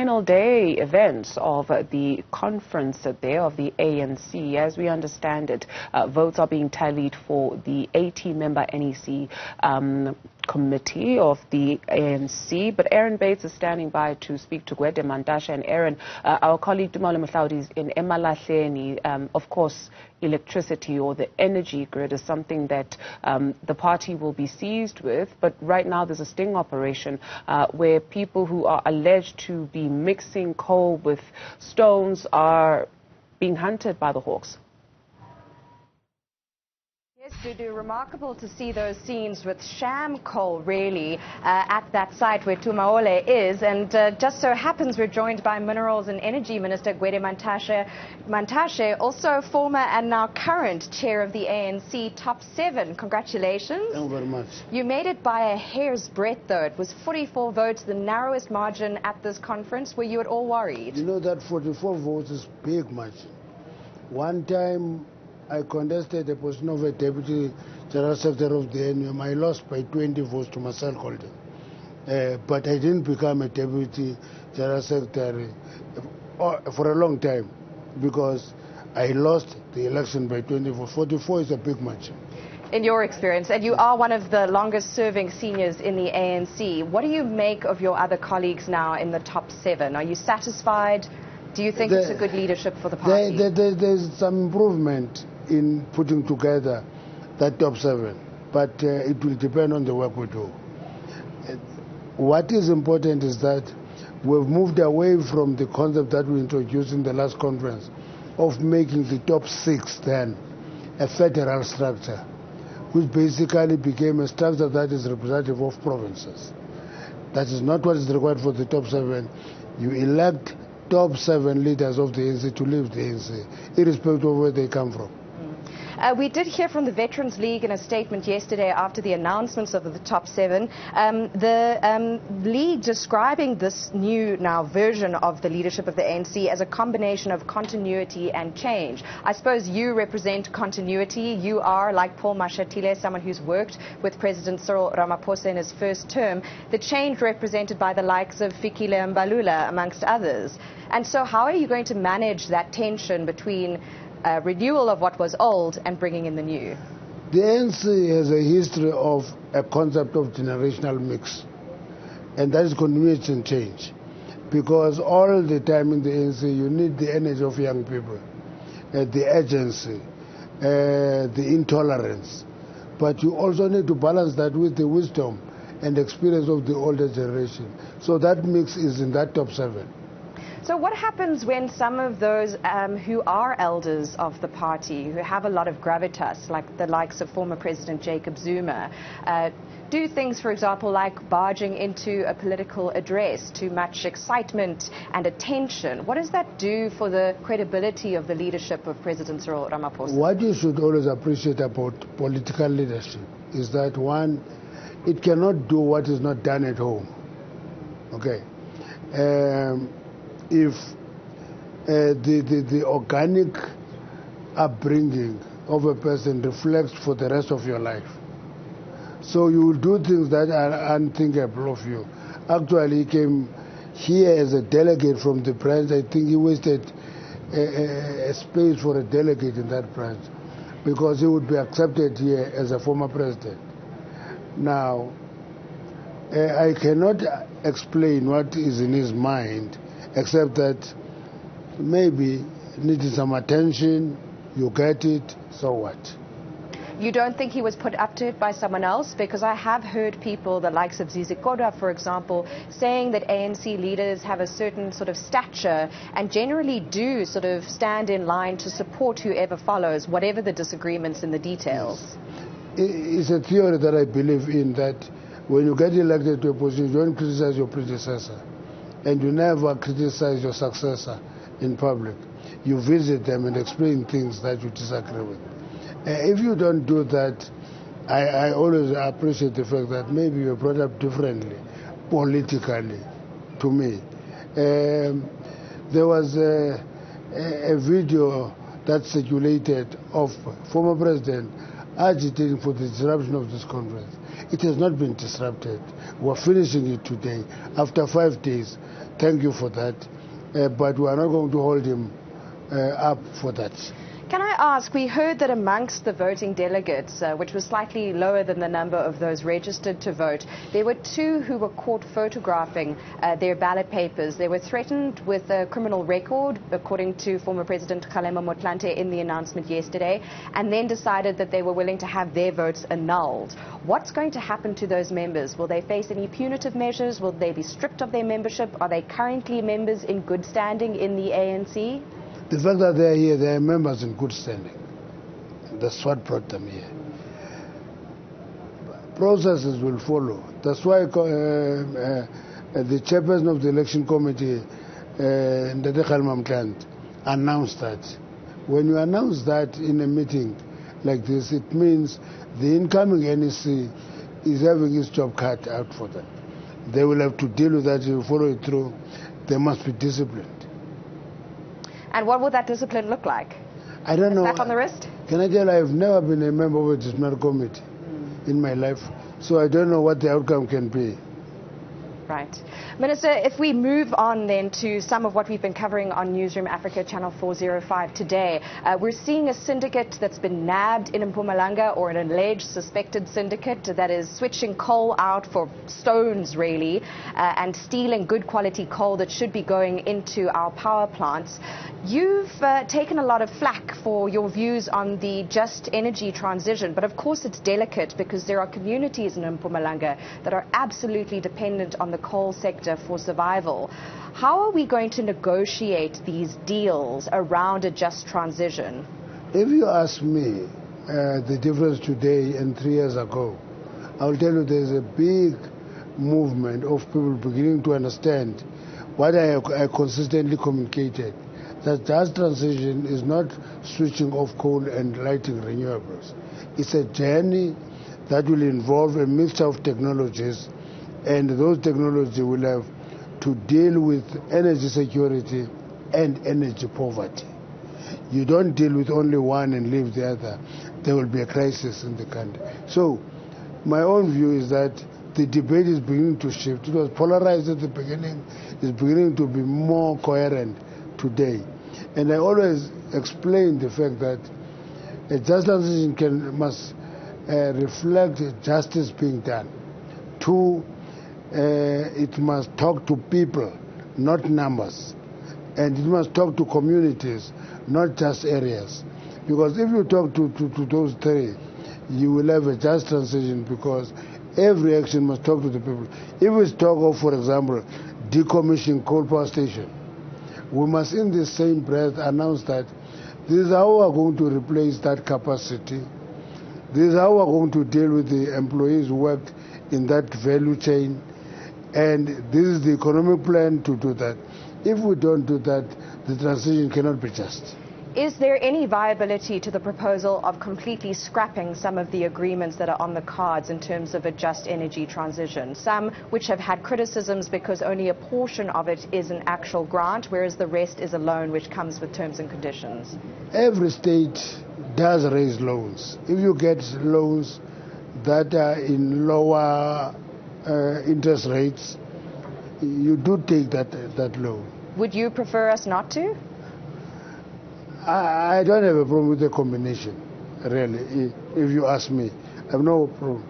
Final day events of the conference there of the ANC. As we understand it, votes are being tallied for the 80-member NEC committee of the ANC. But Aaron Bates is standing by to speak to Gwede Mantashe. And Aaron, our colleague Dumalo Mhlaudi is in Emalahleni. Of course, electricity or the energy grid is something that the party will be seized with. But right now there's a sting operation where people who are alleged to be mixing coal with stones are being hunted by the hawks. Yes, Dudu, remarkable to see those scenes with sham coal, really, at that site where Tumaole is. And just so happens we're joined by Minerals and Energy Minister Gwede Mantashe, also former and now current chair of the ANC Top 7. Congratulations. Thank you very much. You made it by a hair's breadth, though. It was 44 votes, the narrowest margin at this conference. Were you at all worried? You know that 44 votes is big margin. One time I contested the position of a deputy general secretary of the NUM. I lost by 20 votes to Marcel Colden. But I didn't become a deputy general secretary for a long time because I lost the election by 20 votes. 44 is a big margin. In your experience, and you are one of the longest serving seniors in the ANC, what do you make of your other colleagues now in the top 7? Are you satisfied? Do you think it's a good leadership for the party? There's some improvement in putting together that top 7, but it will depend on the work we do. What is important is that we've moved away from the concept that we introduced in the last conference of making the top 6 then a federal structure, which basically became a structure that is representative of provinces. That is not what is required for the top 7. You elect top 7 leaders of the ANC to lead the ANC, irrespective of where they come from. We did hear from the Veterans League in a statement yesterday after the announcements of the top 7. The League describing this new now version of the leadership of the ANC as a combination of continuity and change. I suppose you represent continuity. You are, like Paul Mashatile, someone who's worked with President Cyril Ramaphosa in his first term. The change represented by the likes of Fikile Mbalula, amongst others. And so how are you going to manage that tension between renewal of what was old and bringing in the new? The ANC has a history of a concept of generational mix, and that is continuity and change. Because all the time in the ANC you need the energy of young people, the urgency, the intolerance, but you also need to balance that with the wisdom and experience of the older generation. So that mix is in that top 7. So what happens when some of those who are elders of the party, who have a lot of gravitas, like the likes of former President Jacob Zuma, do things, for example, like barging into a political address to much excitement and attention? What does that do for the credibility of the leadership of President Cyril Ramaphosa? What you should always appreciate about political leadership is that, one, it cannot do what is not done at home. Okay. If the organic upbringing of a person reflects for the rest of your life, so you will do things that are unthinkable of you. Actually, he came here as a delegate from the branch. I think he wasted a space for a delegate in that branch because he would be accepted here as a former president. Now, I cannot explain what is in his mind, except that maybe needing some attention, you get it, so what? You don't think he was put up to it by someone else? Because I have heard people, the likes of Zizikodwa, for example, saying that ANC leaders have a certain sort of stature and generally do sort of stand in line to support whoever follows, whatever the disagreements in the details. Yes. It's a theory that I believe in, that when you get elected to a position, you don't criticize your predecessor. And you never criticize your successor in public. You visit them and explain things that you disagree with. If you don't do that, I always appreciate the fact that maybe you're brought up differently, politically, to me. There was a video that circulated of former President agitating for the disruption of this conference. It has not been disrupted. We're finishing it today, after 5 days. Thank you for that. But we are not going to hold him up for that. Can I ask, we heard that amongst the voting delegates, which was slightly lower than the number of those registered to vote, there were 2 who were caught photographing their ballot papers. They were threatened with a criminal record, according to former President Kgalema Motlanthe in the announcement yesterday, and then decided that they were willing to have their votes annulled. What's going to happen to those members? Will they face any punitive measures? Will they be stripped of their membership? Are they currently members in good standing in the ANC? The fact that they are here, they are members in good standing. That's what brought them here. Processes will follow. That's why the chairperson of the election committee, Ndate Kgalema Motlanthe, announced that. When you announce that in a meeting like this, it means the incoming NEC is having its job cut out for them. They will have to deal with that. If you follow it through, they must be disciplined. And what would that discipline look like? I don't know. Back on the wrist? Can I tell you, I've never been a member of a disciplinary committee in my life, so I don't know what the outcome can be. Right. Minister, if we move on then to some of what we've been covering on Newzroom Afrika Channel 405 today, we're seeing a syndicate that's been nabbed in Mpumalanga, or an alleged suspected syndicate that is switching coal out for stones, really, and stealing good quality coal that should be going into our power plants. You've taken a lot of flack for your views on the just energy transition, but of course it's delicate because there are communities in Mpumalanga that are absolutely dependent on the coal sector for survival. How are we going to negotiate these deals around a just transition? If you ask me the difference today and 3 years ago, I'll tell you there's a big movement of people beginning to understand what I consistently communicated, that just transition is not switching off coal and lighting renewables. It's a journey that will involve a mixture of technologies, and those technologies will have to deal with energy security and energy poverty. You don't deal with only one and leave the other. There will be a crisis in the country. So my own view is that the debate is beginning to shift. It was polarized at the beginning. It's beginning to be more coherent today. And I always explain the fact that a just transition must reflect justice being done. 2, it must talk to people, not numbers. And it must talk to communities, not just areas. Because if you talk to those 3, you will have a just transition, because every action must talk to the people. If we talk of, for example, decommissioning coal power station, we must in the same breath announce that this is how we are going to replace that capacity. This is how we are going to deal with the employees who worked in that value chain. And this is the economic plan to do that. If we don't do that, the transition cannot be just. Is there any viability to the proposal of completely scrapping some of the agreements that are on the cards in terms of a just energy transition? Some which have had criticisms because only a portion of it is an actual grant, whereas the rest is a loan which comes with terms and conditions. Every state does raise loans. If you get loans that are in lower interest rates, you do take that loan. Would you prefer us not to? I don't have a problem with the combination, really, if you ask me. I have no problem.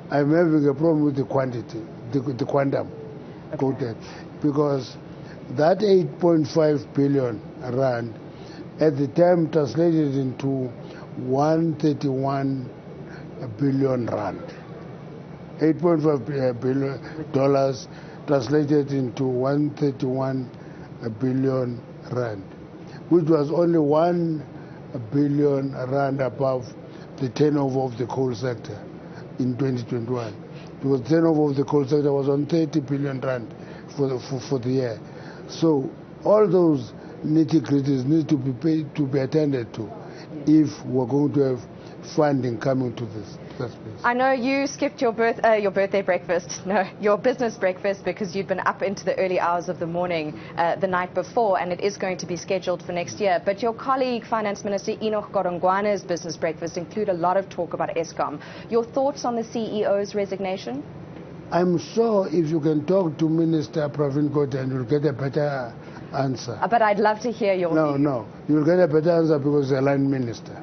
I'm having a problem with the quantity, the quantum, quoted, because that 8.5 billion rand at the time translated into 131 billion rand. $8.5 billion translated into 131 billion rand, which was only 1 billion rand above the turnover of the coal sector in 2021. Because the turnover of the coal sector was on 30 billion rand for the year. So all those nitty-gritties need to be attended to if we're going to have funding coming to this space. I know you skipped your birthday breakfast, your business breakfast, because you'd been up into the early hours of the morning the night before, and it is going to be scheduled for next year. But your colleague, Finance Minister Enoch Godongwane's business breakfast include a lot of talk about Eskom. Your thoughts on the CEO's resignation? I'm sure if you can talk to Minister Pravin Gordhan, you'll get a better answer. But I'd love to hear your view. No, you'll get a better answer because you're a line minister.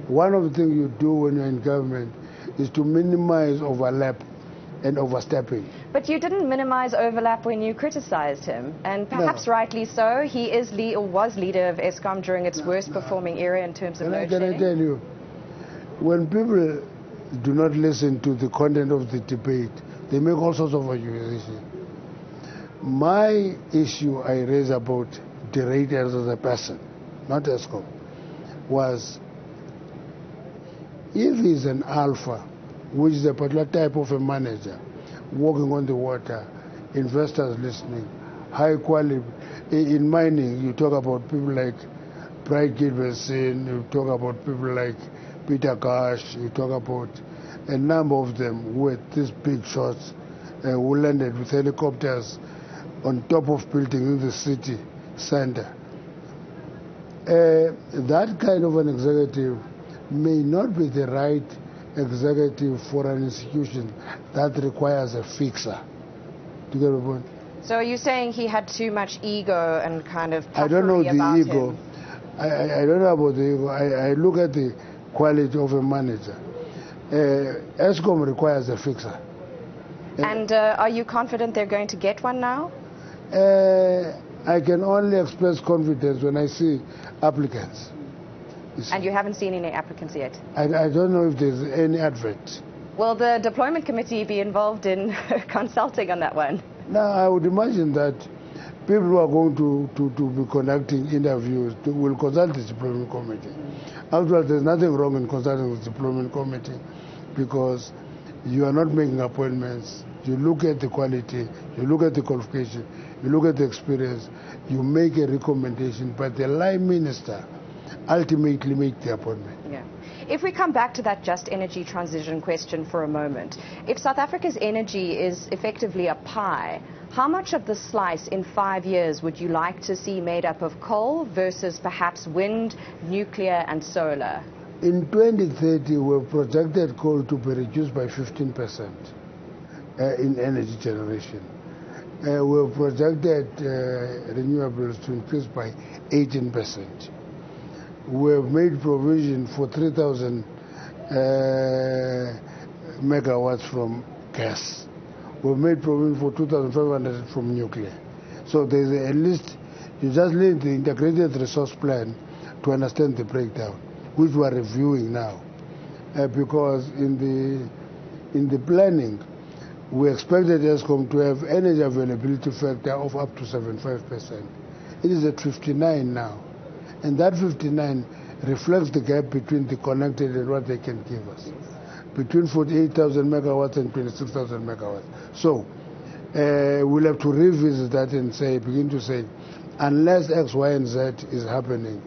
One of the things you do when you're in government is to minimize overlap and overstepping. But you didn't minimize overlap when you criticized him, and perhaps rightly so. He is was leader of Eskom during its worst performing era in terms of load shedding. Can I tell you, when people do not listen to the content of the debate, they make all sorts of accusations. My issue I raised about the raters as a person, not Eskom, was if he's an alpha, which is a particular type of a manager, walking on the water, investors listening, high quality. In mining, you talk about people like Bright Gilbertson, you talk about people like Peter Cash, you talk about a number of them who were these big shots who landed with helicopters on top of buildings in the city center. That kind of an executive may not be the right executive for an institution that requires a fixer. Do you get the point? So are you saying he had too much ego and kind of I don't know the ego. Him? I don't know about the ego. I look at the quality of a manager. Eskom requires a fixer. And are you confident they're going to get one now? I can only express confidence when I see applicants. And you haven't seen any applicants yet? I don't know if there's any advert. Will the deployment committee be involved in consulting on that one? No, I would imagine that people who are going to be conducting interviews will consult the deployment committee. Actually, there's nothing wrong in consulting the deployment committee because you are not making appointments. You look at the quality, you look at the qualification, you look at the experience, you make a recommendation, but the line minister ultimately make the appointment. Yeah. If we come back to that just energy transition question for a moment, if South Africa's energy is effectively a pie, how much of the slice in 5 years would you like to see made up of coal versus perhaps wind, nuclear and solar? In 2030, we've projected coal to be reduced by 15% in energy generation. We've projected renewables to increase by 18%. We've made provision for 3,000 megawatts from gas. We've made provision for 2,500 from nuclear. So there's at least, you just need the integrated resource plan to understand the breakdown, which we are reviewing now. Because in the planning, we expected Eskom to have energy availability factor of up to 75%. It is at 59 now. And that 59 reflects the gap between the connected and what they can give us, between 48,000 megawatts and 26,000 megawatts. So we'll have to revisit that and begin to say, unless X, Y, and Z is happening,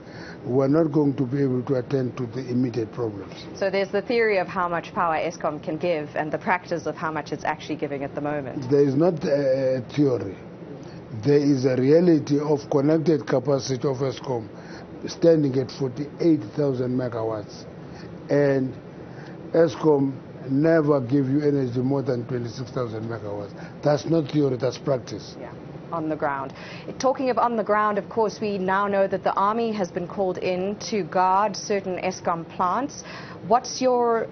we're not going to be able to attend to the immediate problems. So there's the theory of how much power Eskom can give and the practice of how much it's actually giving at the moment. There is not a theory. There is a reality of connected capacity of Eskom standing at 48,000 megawatts. And Eskom never give you energy more than 26,000 megawatts. That's not theory, that's practice. Yeah, on the ground. Talking of on the ground, of course, we now know that the army has been called in to guard certain Eskom plants. What's your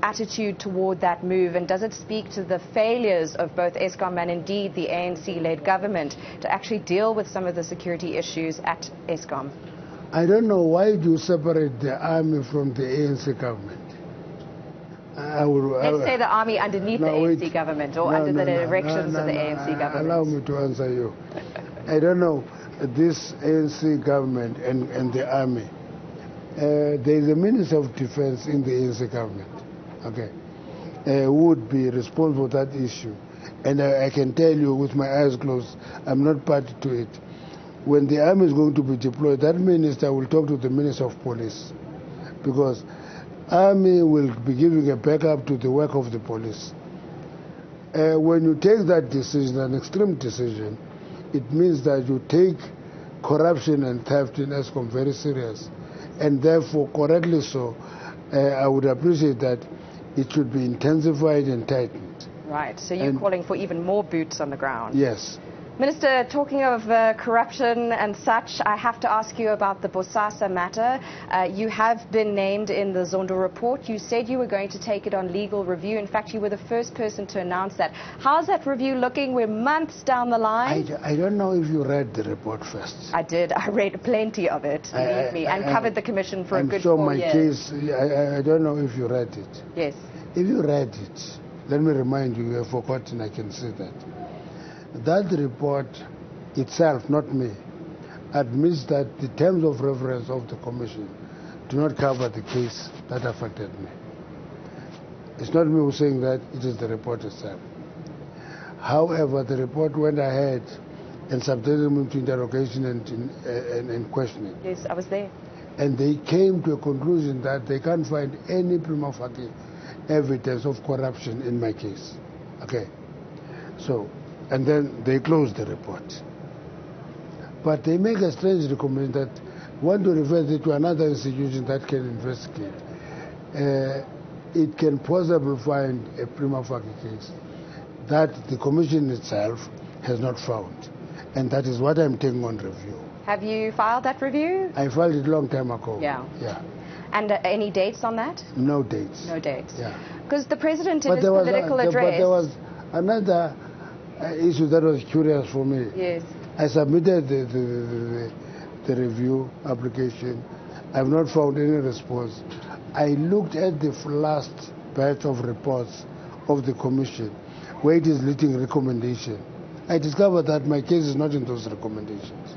attitude toward that move, and does it speak to the failures of both Eskom and indeed the ANC-led government to actually deal with some of the security issues at Eskom? I don't know why do you separate the army from the ANC government. Let's say the army underneath the ANC government or under the directions of the ANC government. Allow me to answer you. I don't know this ANC government and the army. There is a Minister of Defense in the ANC government, okay, who would be responsible for that issue. And I can tell you with my eyes closed, I'm not party to it. When the army is going to be deployed, that minister will talk to the Minister of Police, because Army will be giving a backup to the work of the police. When you take that decision, an extreme decision, it means that you take corruption and theft in Eskom very serious. And therefore, correctly so, I would appreciate that it should be intensified and tightened. Right, so you're calling for even more boots on the ground. Yes. Minister, talking of corruption and such, I have to ask you about the Bosasa matter. You have been named in the Zondo report. You said you were going to take it on legal review. In fact, you were the first person to announce that. How's that review looking? We're months down the line. I don't know if you read the report first. I did. I read plenty of it, believe me, and covered the commission for a good 4 years. I don't know if you read it. Yes. If you read it, let me remind you, you have forgotten, I can say that. That report itself, not me, admits that the terms of reference of the Commission do not cover the case that affected me. It's not me who's saying that, it is the report itself. However, the report went ahead and subjected me to interrogation and questioning. Yes, I was there. And they came to a conclusion that they can't find any prima facie evidence of corruption in my case. Okay. So, and then they closed the report. But they make a strange recommendation that want to refer it to another institution that can investigate. It can possibly find a prima facie case that the Commission itself has not found. And that is what I'm taking on review. Have you filed that review? I filed it a long time ago. Yeah. Yeah. And any dates on that? No dates. No dates. Yeah. Because the President in his political address... But there was another issue that was curious for me. Yes. I submitted the review application. I have not found any response. I looked at the last batch of reports of the Commission, where it is listing recommendation. I discovered that my case is not in those recommendations.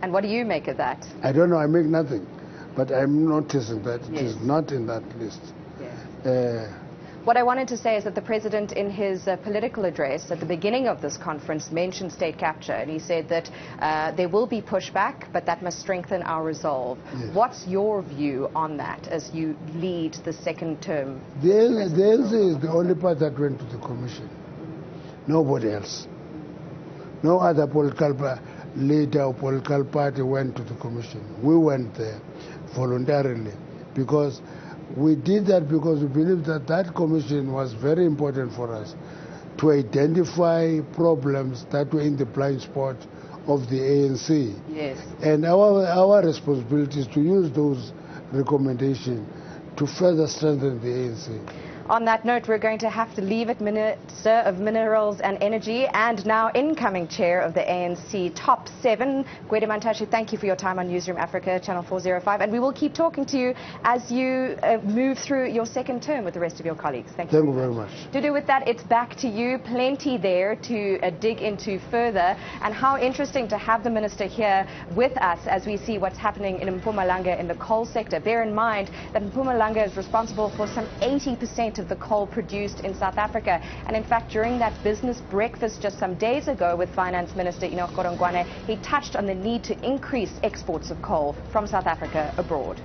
And what do you make of that? I don't know. I make nothing. But I'm noticing that it is not in that list. Yes. What I wanted to say is that the President in his political address at the beginning of this conference mentioned state capture, and he said that there will be pushback, but that must strengthen our resolve. Yes. What's your view on that as you lead the second term? The ANC is the only party that went to the Commission. Nobody else. No other political leader or political party went to the Commission. We went there voluntarily because we did that because we believe that that commission was very important for us to identify problems that were in the blind spot of the ANC. Yes. And our responsibility is to use those recommendations to further strengthen the ANC. On that note, we're going to have to leave it. Minister of Minerals and Energy and now incoming chair of the ANC Top 7, Gwede Mantashe, thank you for your time on Newzroom Afrika, Channel 405. And we will keep talking to you as you move through your second term with the rest of your colleagues. Thank you very much. To do with that, it's back to you. Plenty there to dig into further. And how interesting to have the minister here with us as we see what's happening in Mpumalanga in the coal sector. Bear in mind that Mpumalanga is responsible for some 80% of the coal produced in South Africa. And in fact, during that business breakfast just some days ago with Finance Minister Enoch Godongwana, he touched on the need to increase exports of coal from South Africa abroad.